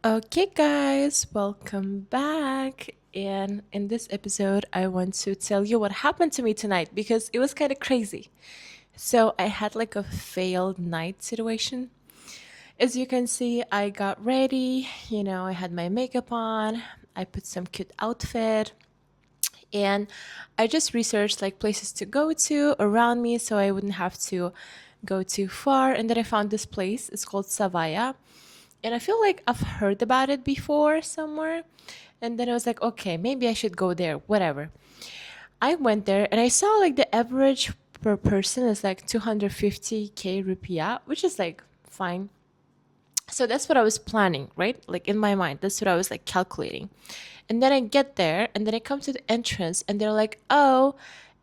Okay, guys, welcome back. And in this episode, I want to tell you what happened to me tonight because it was kind of crazy. So, I had like a failed night situation. As you can see, I got ready, I had my makeup on, I put some cute outfit, and I just researched like places to go to around me so I wouldn't have to go too far. And then I found this place. It's called Savaya. And I feel like I've heard about it before somewhere. And then I was like, okay, maybe I should go there, whatever. I went there and I saw like the average per person is like 250k rupiah, which is like fine. So that's what I was planning, right? Like in my mind, that's what I was like calculating. And then I get there and then I come to the entrance and they're like, oh,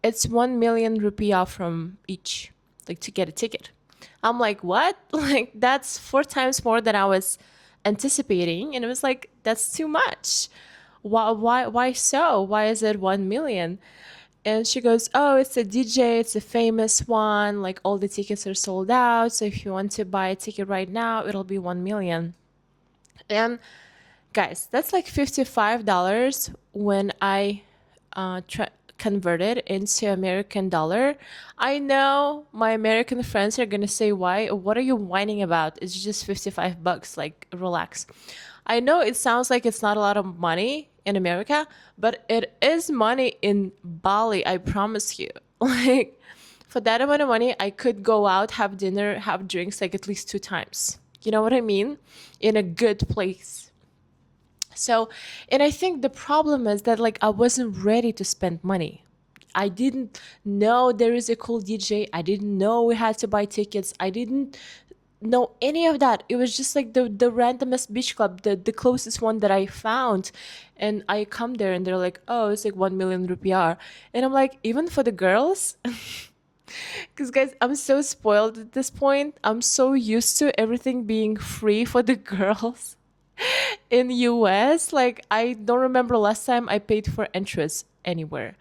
it's 1 million rupiah from each, like to get a ticket. I'm like, what? Like, that's four times more than I was anticipating. And it was like, that's too much. Why so? Why is it 1 million? And she goes, oh, it's a DJ, it's a famous one. Like, all the tickets are sold out. So if you want to buy a ticket right now, it'll be 1 million. And guys, that's like $55 when I converted into American dollar. I know my American friends are gonna say, "Why? What are you whining about? It's just 55 bucks. Like, relax." I know it sounds like it's not a lot of money in America, but it is money in Bali. I promise you. Like, for that amount of money, I could go out, have dinner, have drinks like at least two times. You know what I mean? In a good place. So, and I think the problem is that like I wasn't ready to spend money. I didn't know there is a cool DJ. I didn't know we had to buy tickets. I didn't know any of that. It was just like the randomest beach club, the closest one that I found. And I come there and they're like, oh, it's like 1 million rupiah. And I'm like, even for the girls? Because guys, I'm so spoiled at this point. I'm so used to everything being free for the girls in US. Like, I don't remember last time I paid for entrance anywhere.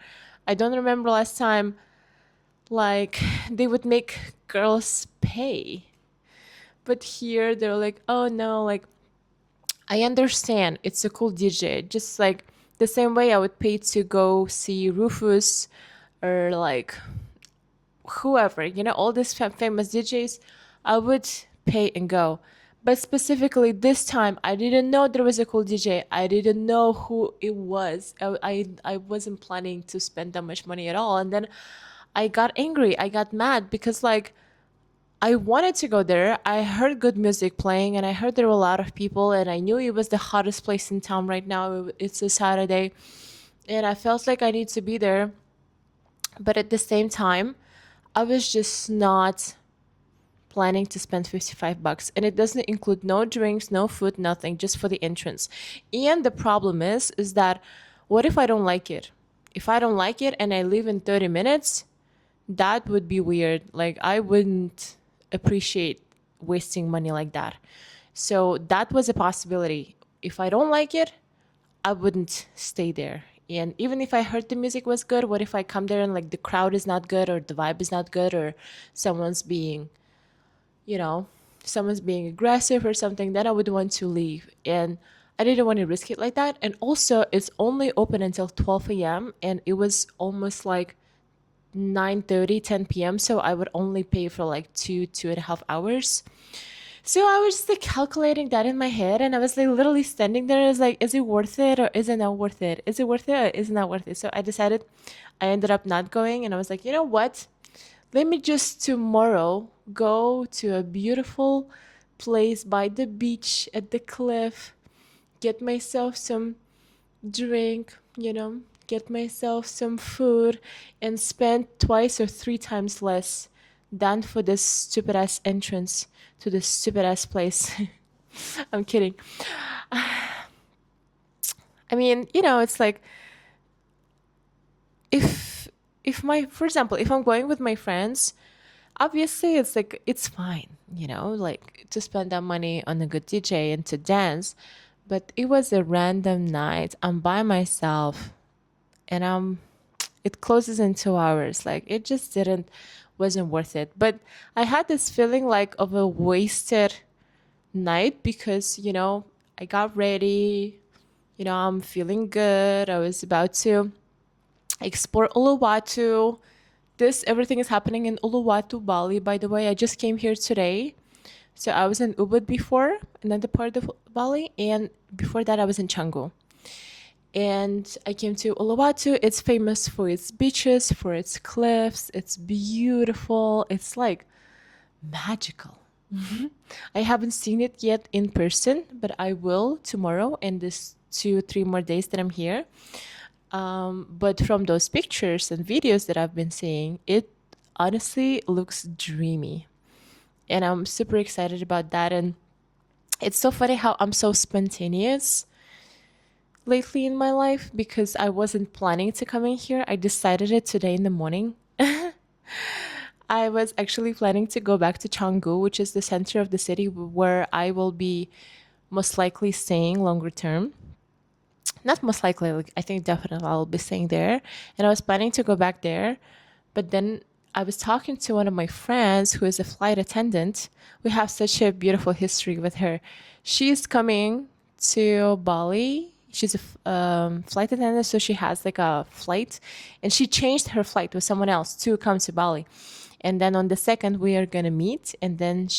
I don't remember last time like they would make girls pay. But here they're like, oh no, like I understand it's a cool DJ. Just like the same way I would pay to go see Rufus or like whoever, all these famous DJs, I would pay and go. But specifically this time, I didn't know there was a cool DJ. I didn't know who it was. I wasn't planning to spend that much money at all. And then I got angry. I got mad because like I wanted to go there. I heard good music playing and I heard there were a lot of people and I knew it was the hottest place in town right now. It's a Saturday and I felt like I need to be there. But at the same time, I was just not planning to spend 55 bucks and it doesn't include no drinks, no food, nothing, just for the entrance. And the problem is that what if I don't like it? If I don't like it and I leave in 30 minutes, that would be weird. Like I wouldn't appreciate wasting money like that. So that was a possibility. If I don't like it, I wouldn't stay there. And even if I heard the music was good, what if I come there and like the crowd is not good or the vibe is not good or someone's being, you know, someone's being aggressive or something, then I would want to leave. And I didn't want to risk it like that. And also, it's only open until 12 a.m. and it was almost like 9:30, 10 p.m. So I would only pay for like 2.5 hours. So I was just like calculating that in my head and I was like literally standing there and I was like, is it worth it or is it not worth it? Is it worth it or is it not worth it? So I decided I ended up not going and I was like, you know what? Let me just tomorrow go to a beautiful place by the beach at the cliff, get myself some drink, get myself some food and spend twice or three times less than for this stupid ass entrance to this stupid ass place. I'm kidding. I mean, it's like if my for example, if I'm going with my friends, obviously it's like it's fine, like to spend that money on a good DJ and to dance. But it was a random night. I'm by myself and it closes in 2 hours. Like it just wasn't worth it. But I had this feeling like of a wasted night because, I got ready. I'm feeling good. I was about to explore Uluwatu. This everything is happening in Uluwatu, Bali. By the way, I just came here today. So I was in Ubud before, another part of Bali, and before that I was in Canggu. And I came to Uluwatu. It's famous for its beaches, for its cliffs. It's beautiful. It's like magical. I haven't seen it yet in person, but I will tomorrow and this 2, 3 more days that I'm here. But from those pictures and videos that I've been seeing, it honestly looks dreamy. And I'm super excited about that. And it's so funny how I'm so spontaneous lately in my life because I wasn't planning to come in here. I decided it today in the morning. I was actually planning to go back to Canggu, which is the center of the city where I will be most likely staying longer term. Not most likely, like I think definitely I'll be staying there. And I was planning to go back there, but then I was talking to one of my friends who is a flight attendant. We have such a beautiful history with her. She's coming to Bali. She's a flight attendant, so she has like a flight, and she changed her flight with someone else to come to Bali. And then on the second, we are gonna meet, and then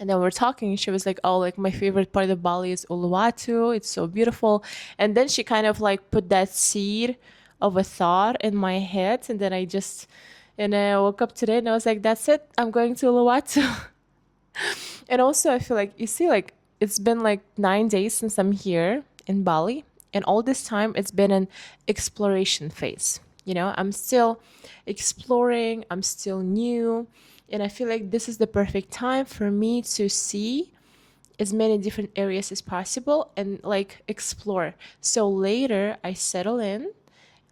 we're talking. She was like, "Oh, like my favorite part of Bali is Uluwatu. It's so beautiful." And then she kind of like put that seed of a thought in my head, and then and I woke up today and I was like, "That's it. I'm going to Uluwatu." And also, I feel like you see, like it's been like 9 days since I'm here in Bali, and all this time it's been an exploration phase. I'm still exploring. I'm still new. And I feel like this is the perfect time for me to see as many different areas as possible and like explore. So later I settle in,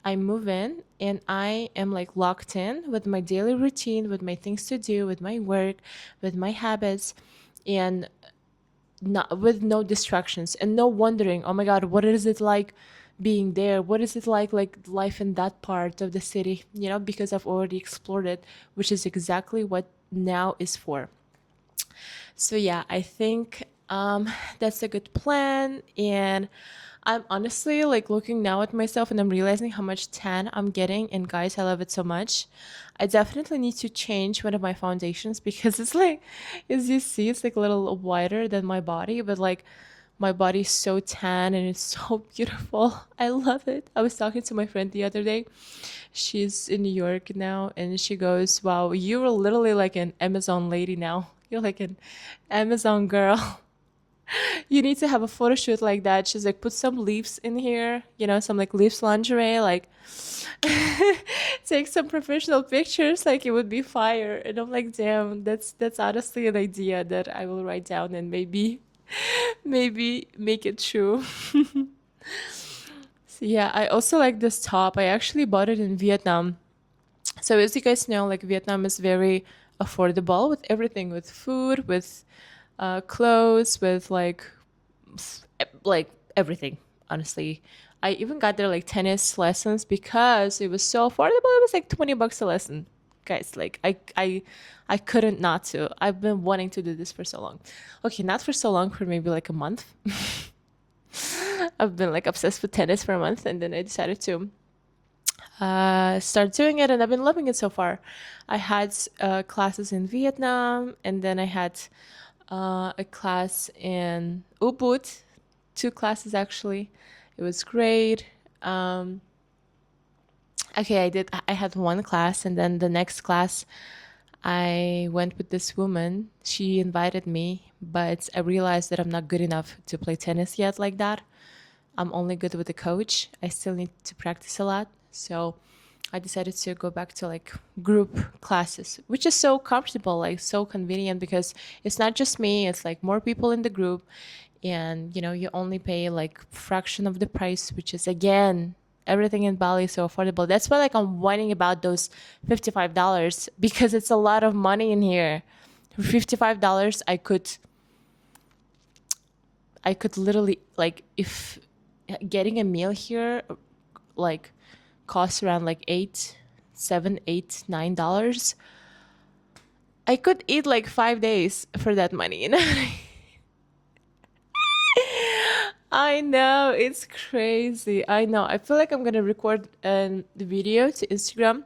I move in, and I am like locked in with my daily routine, with my things to do, with my work, with my habits, and not with no distractions and no wondering, oh my God, what is it like being there? What is it like life in that part of the city? Because I've already explored it, which is exactly what now is for. So yeah, I think that's a good plan. And I'm honestly like looking now at myself and I'm realizing how much tan I'm getting. And guys, I love it so much. I definitely need to change one of my foundations because it's like, as you see, it's like a little whiter than my body, but like my body's so tan and it's so beautiful. I love it. I was talking to my friend the other day. She's in New York now, and she goes, "Wow, you're literally like an Amazon lady now. You're like an Amazon girl. You need to have a photo shoot like that." She's like, "Put some leaves in here, some like leaves lingerie, like take some professional pictures, like it would be fire." And I'm like, "Damn, that's honestly an idea that I will write down and maybe make it true." So yeah, I also like this top. I actually bought it in Vietnam. So as you guys know, like Vietnam is very affordable with everything, with food, with clothes, with like everything. Honestly, I even got there like tennis lessons because it was so affordable. It was like $20 a lesson, guys. Like I couldn't not to. I've been wanting to do this for so long. Okay, not for so long, for maybe like a month. I've been like obsessed with tennis for a month, and then I decided to start doing it, and I've been loving it so far. I had classes in Vietnam, and then I had a class in Ubud, 2 classes actually. It was great. Okay, I had one class, and then the next class I went with this woman. She invited me, but I realized that I'm not good enough to play tennis yet like that. I'm only good with the coach. I still need to practice a lot. So I decided to go back to like group classes, which is so comfortable, like so convenient because it's not just me, it's like more people in the group. And you only pay like fraction of the price, which is again, everything in Bali is so affordable. That's why like I'm whining about those $55 because it's a lot of money in here. For $55, I could literally like if getting a meal here like costs around like 8, 7, 8, $9. I could eat like 5 days for that money. I know, it's crazy. I know. I feel like I'm gonna record the video to Instagram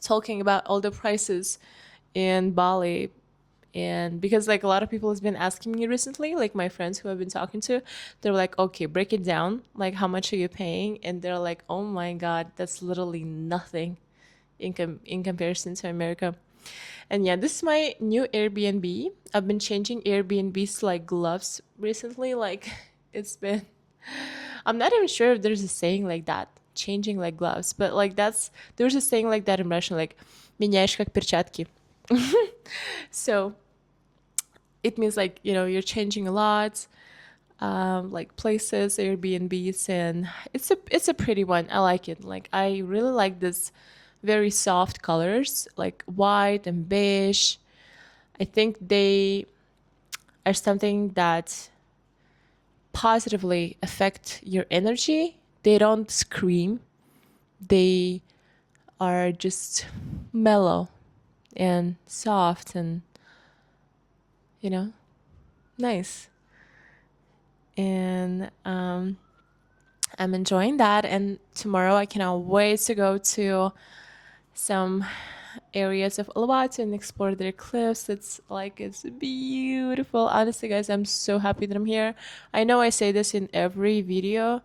talking about all the prices in Bali. And because like a lot of people has been asking me recently, like my friends who I've been talking to, they're like, okay, break it down. Like, how much are you paying? And they're like, oh my God, that's literally nothing in comparison to America. And yeah, this is my new Airbnb. I've been changing Airbnbs like gloves recently. Like, it's been, I'm not even sure if there's a saying like that, changing like gloves, but like there's a saying like that in Russian, like, меняешь как перчатки. So it means like, you're changing a lot, like places, Airbnbs, and it's a pretty one. I like it. Like, I really like this very soft colors, like white and beige. I think they are something that positively affect your energy. They don't scream. They are just mellow and soft and, you know, nice. And I'm enjoying that. And tomorrow I cannot wait to go to some areas of Uluwatu and explore their cliffs. It's beautiful. Honestly, guys, I'm so happy that I'm here. I know I say this in every video,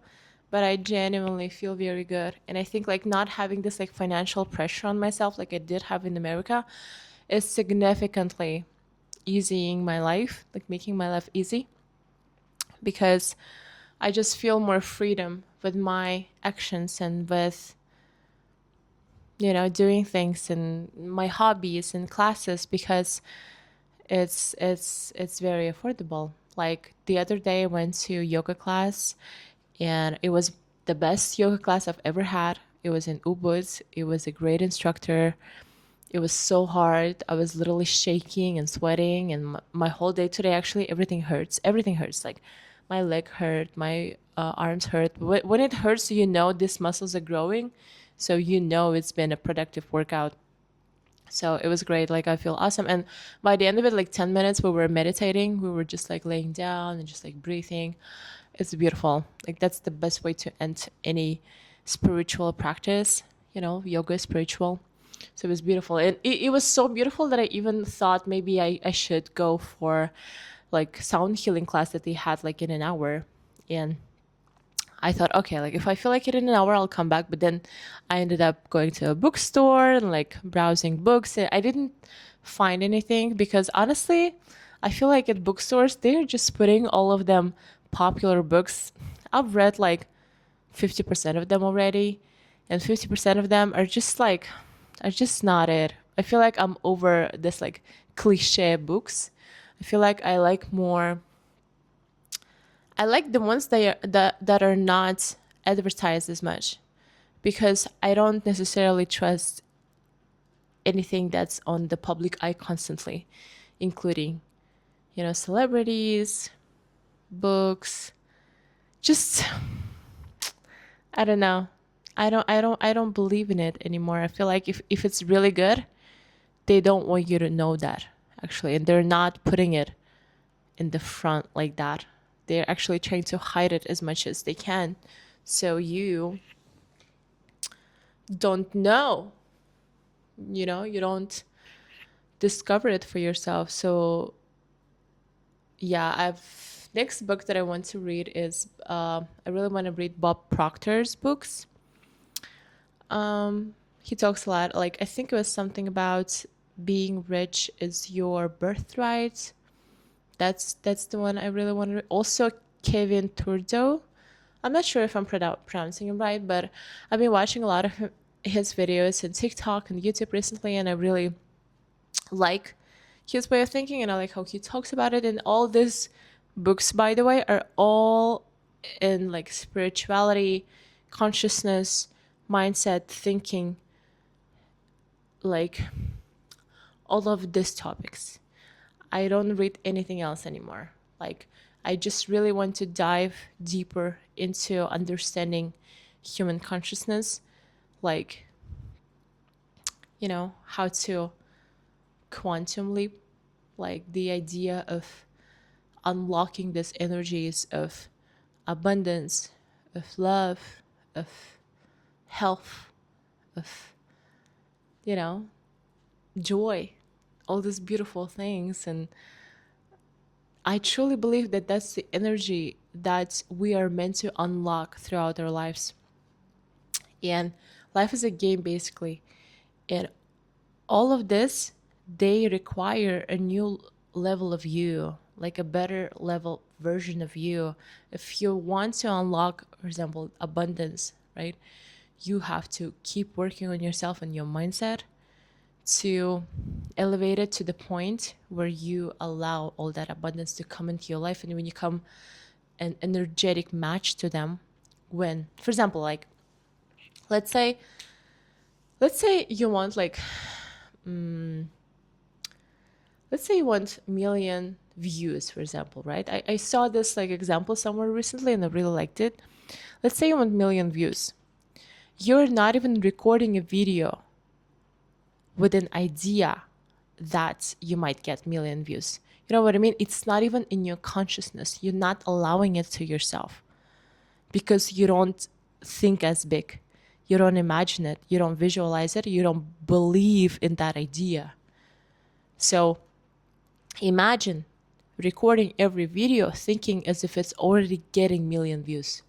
but I genuinely feel very good. And I think like not having this like financial pressure on myself like I did have in America is significantly easing my life, like making my life easy, because I just feel more freedom with my actions and with, doing things and my hobbies and classes, because it's very affordable. Like the other day I went to yoga class, and it was the best yoga class I've ever had. It was in Ubud. It was a great instructor. It was so hard. I was literally shaking and sweating, and my whole day today, actually, everything hurts. Everything hurts. Like my leg hurt, my arms hurt. When it hurts, these muscles are growing. So it's been a productive workout. So it was great. Like I feel awesome. And by the end of it, like 10 minutes, we were meditating. We were just like laying down and just like breathing. It's beautiful. Like that's the best way to end any spiritual practice. Yoga is spiritual. So it was beautiful. And it was so beautiful that I even thought maybe I should go for like sound healing class that they had like in an hour. And I thought, okay, like if I feel like it in an hour, I'll come back. But then I ended up going to a bookstore and like browsing books. And I didn't find anything because honestly, I feel like at bookstores, they're just putting all of them popular books. I've read like 50% of them already, and 50% of them are just not it. I feel like I'm over this like cliche books. I feel like I like the ones that are not advertised as much, because I don't necessarily trust anything that's on the public eye constantly, including, celebrities, books. Just I don't know. I don't believe in it anymore. I feel like if it's really good, they don't want you to know that, actually, and they're not putting it in the front like that. They're actually trying to hide it as much as they can, so you don't know. You don't discover it for yourself. So yeah, I've next book that I want to read is I really want to read Bob Proctor's books. He talks a lot, like I think it was something about being rich is your birthright. That's the one I really want to read. Also, Kevin Turdo. I'm not sure if I'm pronouncing him right, but I've been watching a lot of his videos on TikTok and YouTube recently, and I really like his way of thinking, and I like how he talks about it. And all these books, by the way, are all in like spirituality, consciousness, mindset, thinking, like all of these topics. I don't read anything else anymore. Like, I just really want to dive deeper into understanding human consciousness, like, how to quantum leap, like the idea of unlocking these energies of abundance, of love, of health, of, you know, joy, all these beautiful things. And I truly believe that that's the energy that we are meant to unlock throughout our lives. And life is a game, basically. And all of this, they require a new level of you, like a better level version of you. If you want to unlock, for example, abundance, right? You have to keep working on yourself and your mindset to elevate it to the point where you allow all that abundance to come into your life. And when you come an energetic match to them, when, for example, like, let's say you want like, let's say you want million views, for example, right? I saw this like example somewhere recently and I really liked it. Let's say you want million views. You're not even recording a video with an idea that you might get million views. You know what I mean? It's not even in your consciousness. You're not allowing it to yourself because you don't think as big. You don't imagine it. You don't visualize it. You don't believe in that idea. So imagine recording every video thinking as if it's already getting million views.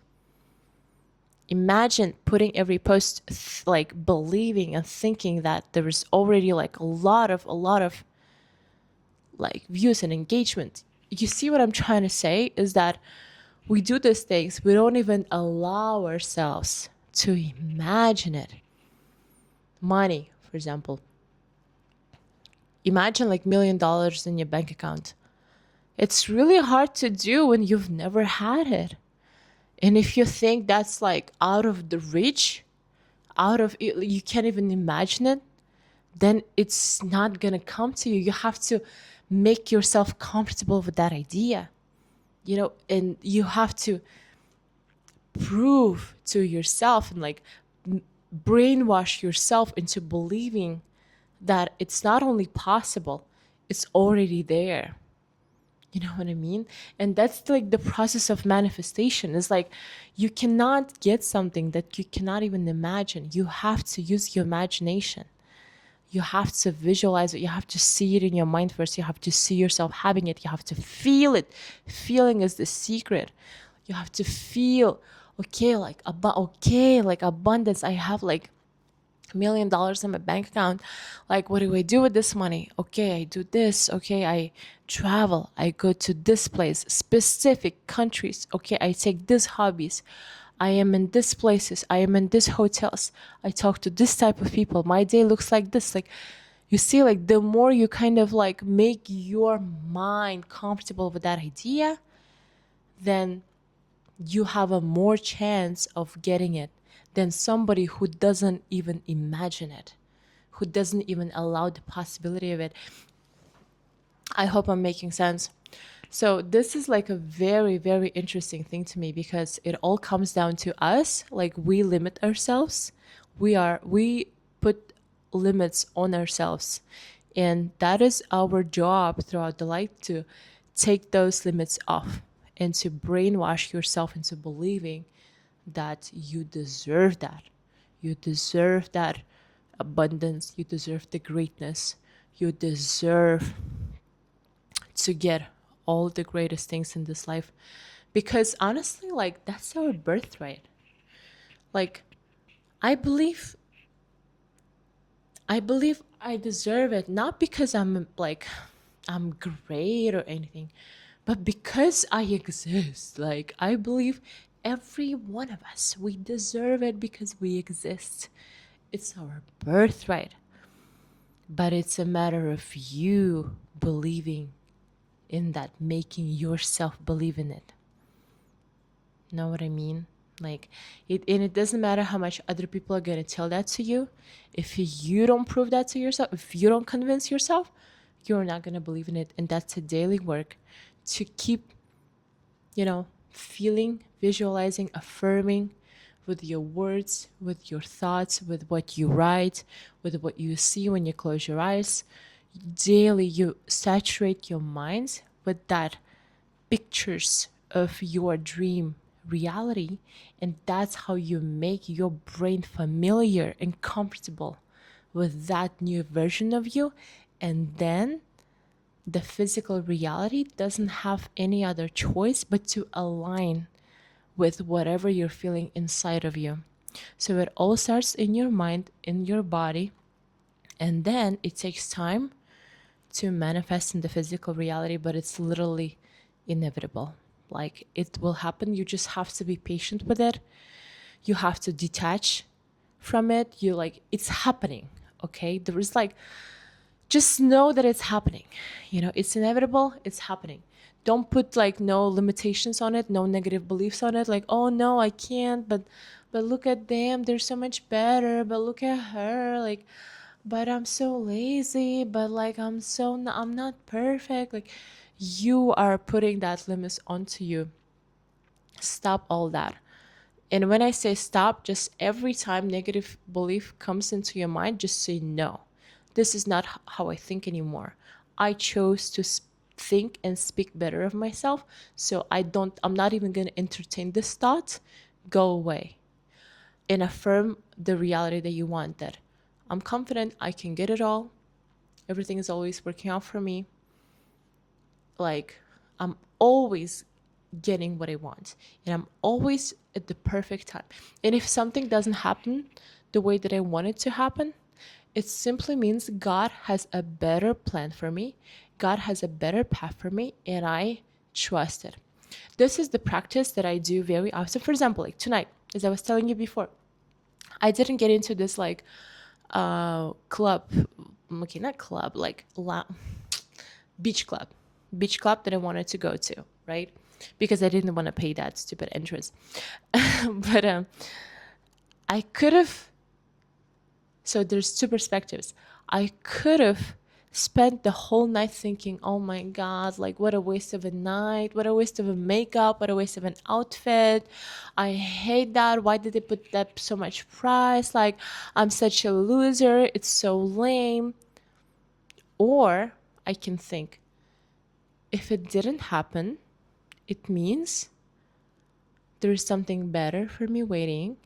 Imagine putting every post like believing and thinking that there is already like a lot of like views and engagement. You see what I'm trying to say is that we do these things, we don't even allow ourselves to imagine it. Money, for example. Imagine like $1 million in your bank account. It's really hard to do when you've never had it. And if you think that's like out of the reach, you can't even imagine it, then it's not gonna come to you. You have to make yourself comfortable with that idea, and you have to prove to yourself and like brainwash yourself into believing that it's not only possible, it's already there. You know what I mean? And that's like the process of manifestation. It's like you cannot get something that you cannot even imagine. You have to use your imagination. You have to visualize it. You have to see it in your mind first. You have to see yourself having it. You have to feel it. Feeling is the secret. You have to feel, like abundance. I have like $1 million in my bank account. Like, what do I do with this money? Okay, I do this. Okay, I travel. I go to this place, specific countries. Okay, I take these hobbies. I am in these places. I am in these hotels. I talk to this type of people. My day looks like this. Like, you see, like the more you kind of like make your mind comfortable with that idea, then you have a more chance of getting it than somebody who doesn't even imagine it, who doesn't even allow the possibility of it. I hope I'm making sense. So this is like a very, very interesting thing to me because it all comes down to us. Like we limit ourselves. We put limits on ourselves. And that is our job throughout the life, to take those limits off and to brainwash yourself into believing that you deserve that. You deserve that abundance. You deserve the greatness. You deserve to get all the greatest things in this life. Because honestly, like that's our birthright. Like I believe I deserve it, not because I'm great or anything, but because I exist. Like I believe every one of us, we deserve it because we exist. It's our birthright. But it's a matter of you believing in that, making yourself believe in it. Know what I mean? Like it doesn't matter how much other people are gonna tell that to you. If you don't prove that to yourself, if you don't convince yourself, you're not gonna believe in it. And that's a daily work to keep, feeling, visualizing, affirming with your words, with your thoughts, with what you write, with what you see when you close your eyes. Daily, you saturate your mind with that pictures of your dream, reality, and that's how you make your brain familiar and comfortable with that new version of you. And then the physical reality doesn't have any other choice but to align with whatever you're feeling inside of you. So it all starts in your mind, in your body, and then it takes time to manifest in the physical reality, but it's literally inevitable. Like, it will happen. You just have to be patient with it. You have to detach from it. You like, it's happening. Okay. There is like, just know that it's happening. It's inevitable. It's happening. Don't put like no limitations on it, no negative beliefs on it. Like, oh no, I can't, but look at them. They're so much better. But look at her. Like, but I'm so lazy, but like I'm not perfect. Like, you are putting that limits onto you. Stop all that. And when I say stop, just every time negative belief comes into your mind, just say no. This is not how I think anymore. I chose to think and speak better of myself, so I'm not even going to entertain this thought. Go away and affirm the reality that you want, that I'm confident I can get it all. Everything is always working out for me. Like, I'm always getting what I want, and I'm always at the perfect time. And if something doesn't happen the way that I want it to happen, it simply means God has a better plan for me. God has a better path for me, and I trust it. This is the practice that I do very often. For example, like tonight, as I was telling you before, I didn't get into this like club, okay, not club, like beach club, that I wanted to go to, right? Because I didn't want to pay that stupid entrance. But I could have. So there's two perspectives. I could have spent the whole night thinking, oh my God, like what a waste of a night, what a waste of a makeup, what a waste of an outfit. I hate that. Why did they put that so much price? Like, I'm such a loser. It's so lame. Or I can think, if it didn't happen, it means there is something better for me waiting.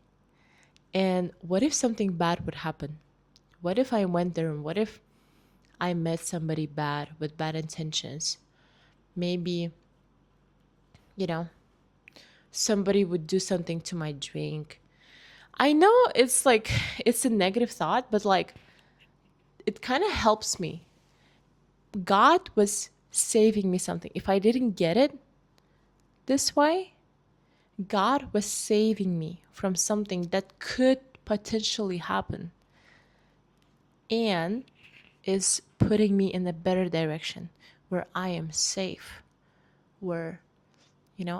And what if something bad would happen? What if I went there and what if I met somebody bad with bad intentions? Maybe, you know, somebody would do something to my drink. I know it's like, it's a negative thought, but like, it kind of helps me. God was saving me something. If I didn't get it this way, God was saving me from something that could potentially happen and is putting me in a better direction where I am safe, where,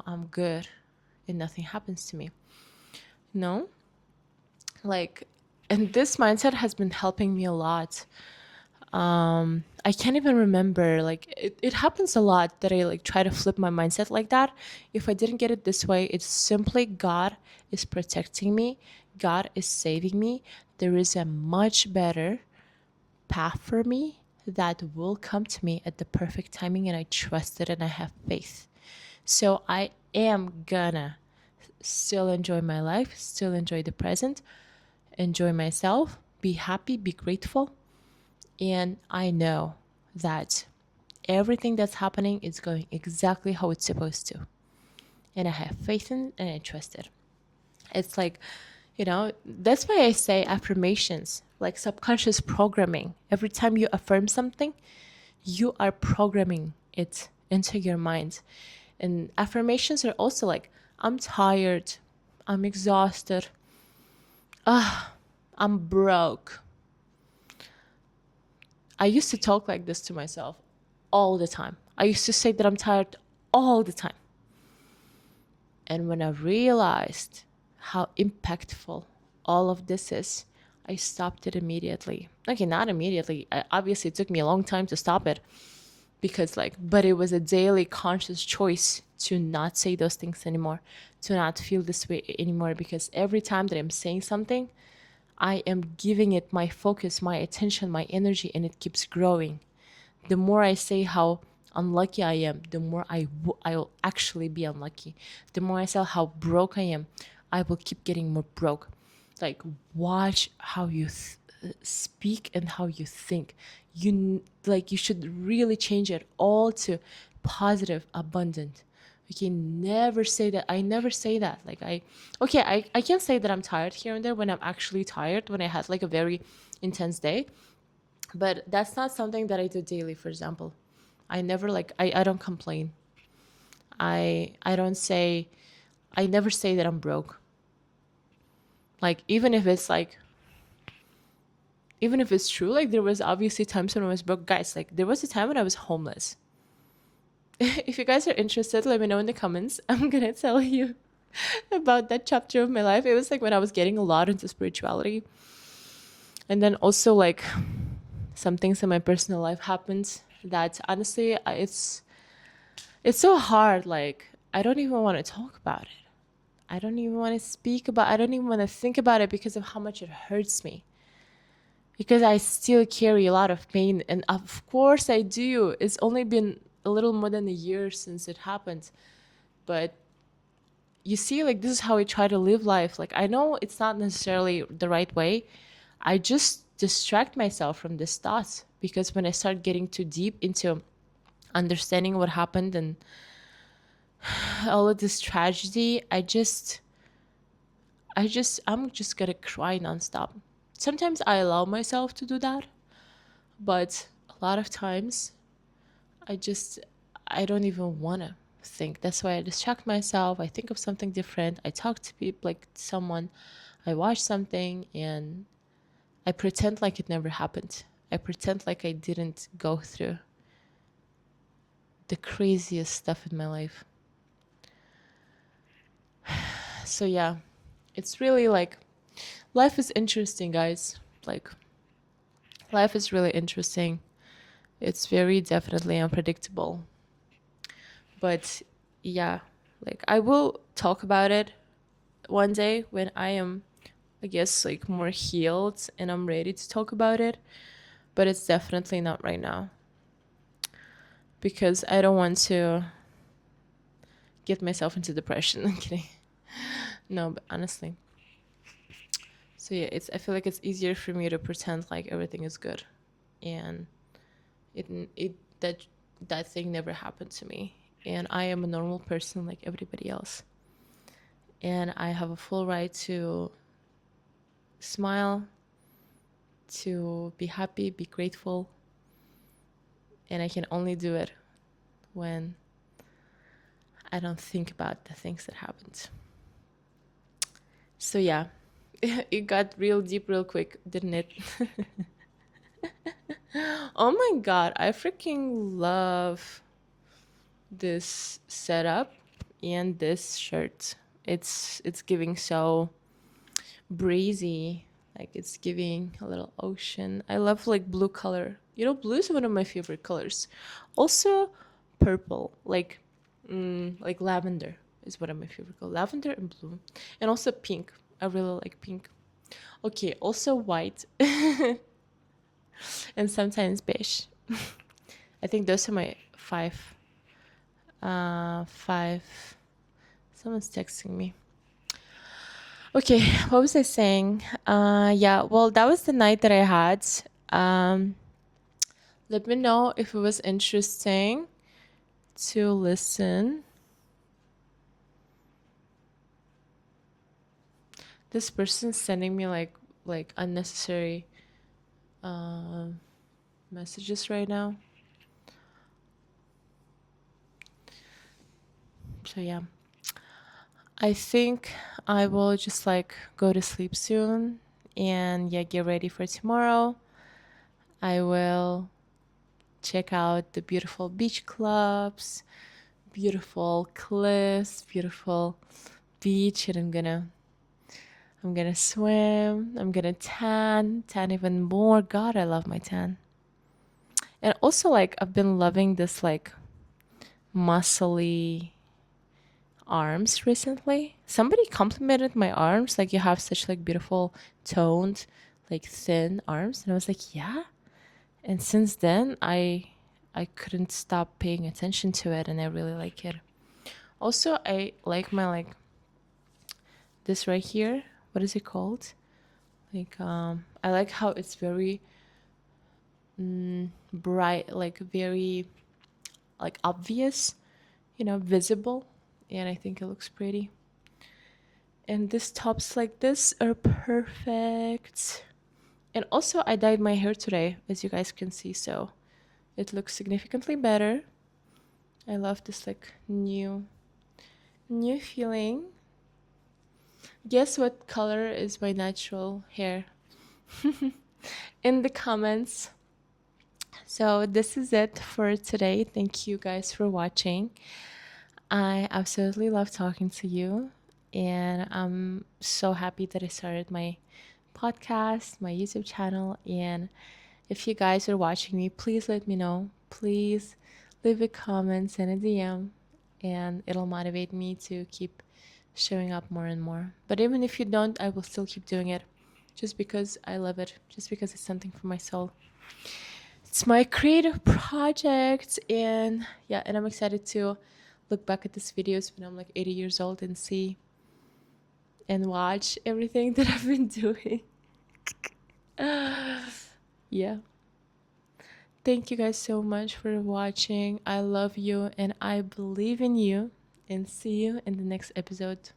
I'm good and nothing happens to me. No? Like, and this mindset has been helping me a lot. I can't even remember, like it happens a lot that I like try to flip my mindset like that. If I didn't get it this way, it's simply God is protecting me, God is saving me. There is a much better path for me that will come to me at the perfect timing, and I trust it and I have faith. So I am gonna still enjoy my life, still enjoy the present, enjoy myself, be happy, be grateful. And I know that everything that's happening is going exactly how it's supposed to. And I have faith in it and I trust it. It's like, that's why I say affirmations, like subconscious programming. Every time you affirm something, you are programming it into your mind. And affirmations are also like, I'm tired, I'm exhausted, I'm broke. I used to talk like this to myself all the time. I used to say that I'm tired all the time. And when I realized how impactful all of this is, I stopped it immediately. Okay, not immediately. Obviously, it took me a long time to stop it because but it was a daily conscious choice to not say those things anymore, to not feel this way anymore, because every time that I'm saying something, I am giving it my focus, my attention, my energy, and it keeps growing. The more I say how unlucky I am, the more I'll actually be unlucky. The more I say how broke I am, I will keep getting more broke. Like, watch how you speak and how you think. Like, you should really change it all to positive, abundant. Okay, never say that. I never say that. Like, I can say that I'm tired here and there when I'm actually tired, when I had like a very intense day, but that's not something that I do daily. For example, I never like I don't complain. I don't say, I never say that I'm broke. Like, even if it's true, like there was obviously times when I was broke. Guys, like there was a time when I was homeless. If you guys are interested, let me know in the comments. I'm gonna tell you about that chapter of my life. It was like when I was getting a lot into spirituality. And then also like some things in my personal life happened that honestly it's so hard. Like, I don't even want to talk about it. I don't even want to speak about, I don't even want to think about it because of how much it hurts me. Because I still carry a lot of pain, and of course I do. It's only been a little more than a year since it happened. But you see, like, this is how I try to live life. Like, I know it's not necessarily the right way. I just distract myself from this thoughts, because when I start getting too deep into understanding what happened and all of this tragedy, I'm just gonna cry nonstop. Sometimes I allow myself to do that, but a lot of times I just, I don't even wanna think. That's why I distract myself. I think of something different. I talk to people, like someone. I watch something and I pretend like it never happened. I pretend like I didn't go through the craziest stuff in my life. So yeah, it's really like, life is interesting, guys. Like, life is really interesting. It's very definitely unpredictable. But yeah, like I will talk about it one day when I am, I guess, like more healed and I'm ready to talk about it. But it's definitely not right now, because I don't want to get myself into depression. I'm kidding. No, but honestly. So yeah, I feel like it's easier for me to pretend like everything is good, and it it that that thing never happened to me, and I am a normal person like everybody else, and I have a full right to smile, to be happy, be grateful, and I can only do it when I don't think about the things that happened. So yeah, it got real deep real quick, didn't it? Oh my god, I freaking love this setup and this shirt. It's giving so breezy, like it's giving a little ocean. I love like blue color. You know, blue is one of my favorite colors. Also purple, like lavender is one of my favorite colors. Lavender and blue. And also pink. I really like pink. Okay, also white. And sometimes beige. I think those are my five. Someone's texting me. Okay, what was I saying? Yeah, well, that was the night that I had. Um, Let me know if it was interesting to listen. This person's sending me like unnecessary messages right now. So yeah, I think I will just like go to sleep soon and yeah, get ready for tomorrow. I will check out the beautiful beach clubs, beautiful cliffs, beautiful beach, and I'm gonna swim, I'm gonna tan even more. God, I love my tan. And also like I've been loving this like muscly arms recently. Somebody complimented my arms, like you have such like beautiful toned, like thin arms. And I was like, yeah. And since then I couldn't stop paying attention to it, and I really like it. Also, I like my like this right here. What is it called? Like I like how it's very bright, like very like obvious, visible, and I think it looks pretty. And these tops like this are perfect. And also I dyed my hair today, as you guys can see, so it looks significantly better. I love this like new feeling. Guess what color is my natural hair? In the comments. So this is it for today. Thank you guys for watching. I absolutely love talking to you, and I'm so happy that I started my podcast, my YouTube channel. And if you guys are watching me, please let me know. Please leave a comment, send a DM, and it'll motivate me to keep showing up more and more. But even if you don't, I will still keep doing it just because I love it, just because it's something for my soul. It's my creative project, and yeah, and I'm excited to look back at these videos when I'm like 80 years old and see and watch everything that I've been doing. Yeah. Thank you guys so much for watching. I love you and I believe in you, and see you in the next episode.